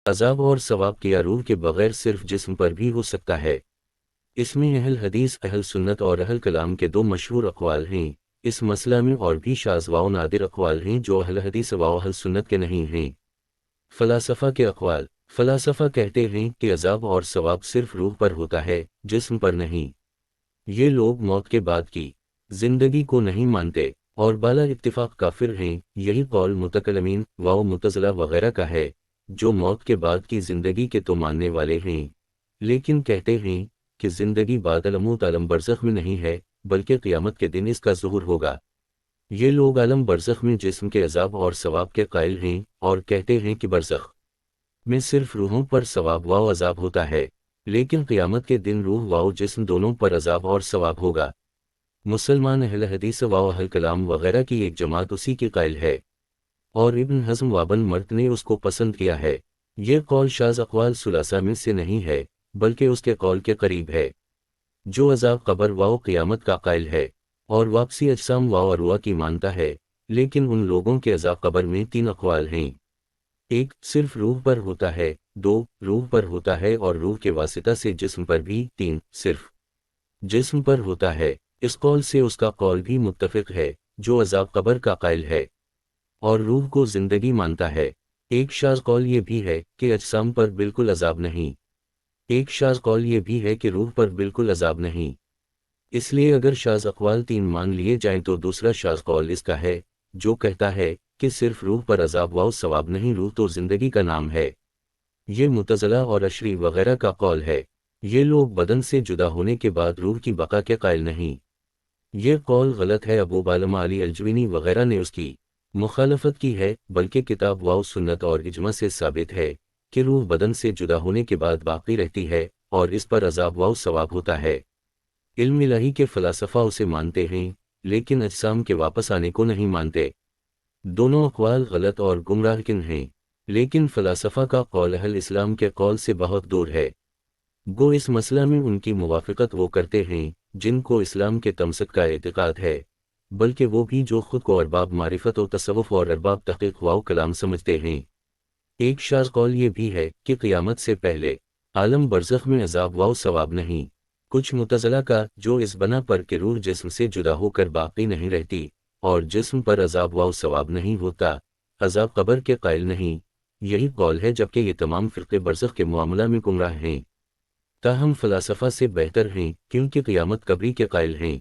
عذاب اور ثواب کیا روح کے بغیر صرف جسم پر بھی ہو سکتا ہے؟ اس میں اہل حدیث، اہل سنت اور اہل کلام کے دو مشہور اقوال ہیں۔ اس مسئلہ میں اور بھی شاذ و نادر اقوال ہیں جو اہل حدیث و اہل سنت کے نہیں ہیں۔ فلاسفہ کے اقوال۔ فلاسفہ کہتے ہیں کہ عذاب اور ثواب صرف روح پر ہوتا ہے، جسم پر نہیں۔ یہ لوگ موت کے بعد کی زندگی کو نہیں مانتے اور بالا اتفاق کافر ہیں۔ یہی قول متکلمین و معتزلہ وغیرہ کا ہے، جو موت کے بعد کی زندگی کے تو ماننے والے ہیں، لیکن کہتے ہیں کہ زندگی بعد الموت عالم برزخ میں نہیں ہے، بلکہ قیامت کے دن اس کا ظہور ہوگا۔ یہ لوگ عالم برزخ میں جسم کے عذاب اور ثواب کے قائل ہیں اور کہتے ہیں کہ برزخ میں صرف روحوں پر ثواب و عذاب ہوتا ہے، لیکن قیامت کے دن روح و جسم دونوں پر عذاب اور ثواب ہوگا۔ مسلمان اہل حدیث و اہل کلام وغیرہ کی ایک جماعت اسی کی قائل ہے، اور ابن حزم و ابن مرت نے اس کو پسند کیا ہے۔ یہ قول شاذ اقوال ثلاثہ میں سے نہیں ہے، بلکہ اس کے قول کے قریب ہے۔ جو عذاب قبر و قیامت کا قائل ہے اور واپسی اجسام و ارواح کی مانتا ہے، لیکن ان لوگوں کے عذاب قبر میں تین اقوال ہیں۔ ایک، صرف روح پر ہوتا ہے۔ دو، روح پر ہوتا ہے اور روح کے واسطہ سے جسم پر بھی۔ تین، صرف جسم پر ہوتا ہے۔ اس قول سے اس کا قول بھی متفق ہے جو عذاب قبر کا قائل ہے اور روح کو زندگی مانتا ہے۔ ایک شاذ قول یہ بھی ہے کہ اجسام پر بالکل عذاب نہیں۔ ایک شاذ قول یہ بھی ہے کہ روح پر بالکل عذاب نہیں۔ اس لیے اگر شاذ اقوال تین مان لیے جائیں تو دوسرا شاذ قول اس کا ہے جو کہتا ہے کہ صرف روح پر عذاب و ثواب نہیں، روح تو زندگی کا نام ہے۔ یہ معتزلہ اور اشعری وغیرہ کا قول ہے۔ یہ لوگ بدن سے جدا ہونے کے بعد روح کی بقا کے قائل نہیں۔ یہ قول غلط ہے۔ ابو بالما علی الجوینی وغیرہ نے اس کی مخالفت کی ہے، بلکہ کتاب و سنت اور اجماع سے ثابت ہے کہ روح بدن سے جدا ہونے کے بعد باقی رہتی ہے اور اس پر عذاب و ثواب ہوتا ہے۔ علم الہی کے فلاسفہ اسے مانتے ہیں، لیکن اجسام کے واپس آنے کو نہیں مانتے۔ دونوں اقوال غلط اور گمراہ کن ہیں، لیکن فلاسفہ کا قول اہل اسلام کے قول سے بہت دور ہے۔ گو اس مسئلہ میں ان کی موافقت وہ کرتے ہیں جن کو اسلام کے تمسک کا اعتقاد ہے، بلکہ وہ بھی جو خود کو ارباب معرفت و تصوف اور ارباب تحقیق و کلام سمجھتے ہیں۔ ایک شاذ قول یہ بھی ہے کہ قیامت سے پہلے عالم برزخ میں عذاب و ثواب نہیں۔ کچھ معتزلہ کا جو اس بنا پر کہ روح جسم سے جدا ہو کر باقی نہیں رہتی اور جسم پر عذاب و ثواب نہیں ہوتا، عذاب قبر کے قائل نہیں، یہی قول ہے، جبکہ یہ تمام فرقے برزخ کے معاملہ میں گمراہ ہیں، تاہم فلاسفہ سے بہتر ہیں کیونکہ قیامت قبری کے قائل ہیں۔